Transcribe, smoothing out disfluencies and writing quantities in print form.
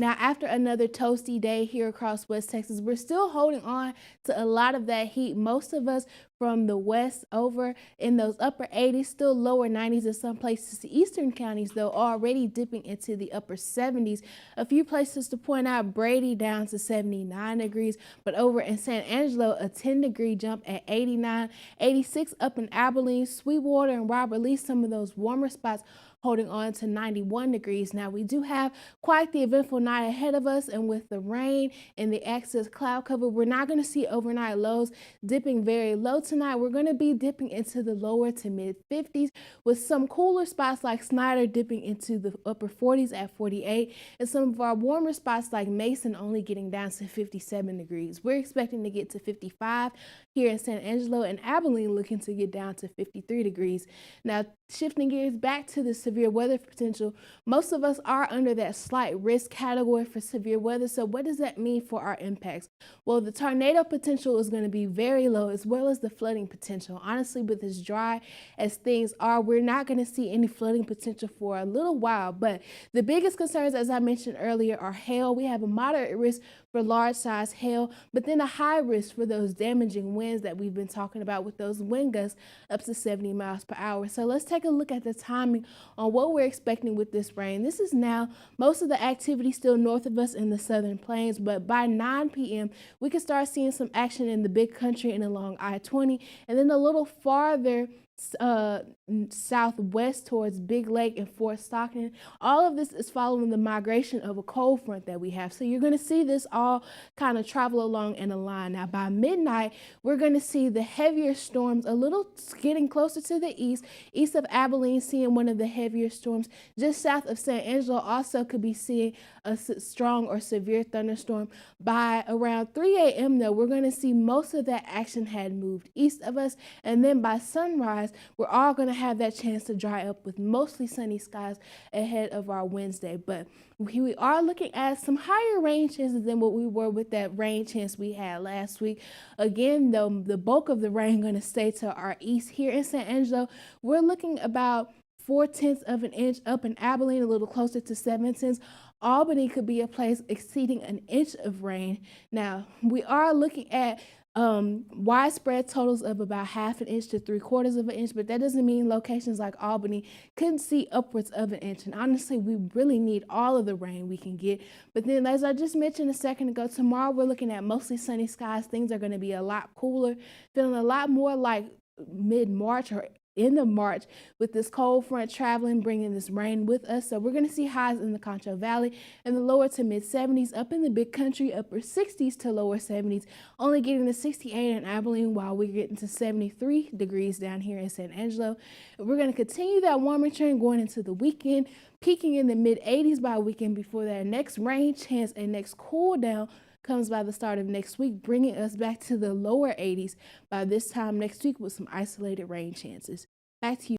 Now, after another toasty day here across West Texas, we're still holding on to a lot of that heat. Most of us from the west over in those upper 80s, still lower 90s in some places. The eastern counties, though, already dipping into the upper 70s. A few places to point out: Brady down to 79 degrees, but over in San Angelo, a 10-degree jump at 89, 86 up in Abilene, Sweetwater, and Robert Lee, some of those warmer spots holding on to 91 degrees. Now, we do have quite the eventful night ahead of us, and with the rain and the excess cloud cover, we're not going to see overnight lows dipping very low tonight. We're going to be dipping into the lower to mid 50s, with some cooler spots like Snyder dipping into the upper 40s at 48, and some of our warmer spots like Mason only getting down to 57 degrees. We're expecting to get to 55 here in San Angelo, and Abilene looking to get down to 53 degrees. Now, shifting gears back to the severe weather potential, most of us are under that slight risk category for severe weather. So what does that mean for our impacts? Well, the tornado potential is going to be very low, as well as the flooding potential. Honestly, with as dry as things are, we're not going to see any flooding potential for a little while. But the biggest concerns, as I mentioned earlier, are hail. We have a moderate risk for large size hail, but then a high risk for those damaging winds that we've been talking about, with those wind gusts up to 70 miles per hour. So let's take a look at the timing on what we're expecting with this rain. This is now most of the activity still north of us in the southern plains, but by 9 p.m. we can start seeing some action in the big country and along I-20, and then a little farther southwest towards Big Lake and Fort Stockton. All of this is following the migration of a cold front that we have. So you're going to see this all kind of travel along in a line. Now, by midnight, we're going to see the heavier storms a little getting closer to the east of Abilene, seeing one of the heavier storms. Just south of San Angelo also could be seeing a strong or severe thunderstorm. By around 3 a.m. though, we're going to see most of that action had moved east of us, and then by sunrise, we're all going to have that chance to dry up with mostly sunny skies ahead of our Wednesday. But we are looking at some higher rain chances than what we were with that rain chance we had last week. Again, though, the bulk of the rain going to stay to our east. Here in San Angelo, we're looking about 0.4 of an inch. Up in Abilene, a little closer to 0.7. Albany could be a place exceeding an inch of rain. Now, we are looking at widespread totals of about 0.5 inch to 0.75 of an inch, but that doesn't mean locations like Albany couldn't see upwards of an inch. And honestly, we really need all of the rain we can get. But then, as I just mentioned a second ago, tomorrow we're looking at mostly sunny skies. Things are going to be a lot cooler, feeling a lot more like mid-March or end of March, with this cold front traveling, bringing this rain with us. So we're going to see highs in the Concho Valley in the lower to mid 70s, up in the big country, upper 60s to lower 70s, only getting to 68 in Abilene, while we're getting to 73 degrees down here in San Angelo. And we're going to continue that warmer trend going into the weekend, peaking in the mid 80s by weekend before that next rain chance and next cool down comes by the start of next week, bringing us back to the lower 80s by this time next week with some isolated rain chances. Back to you.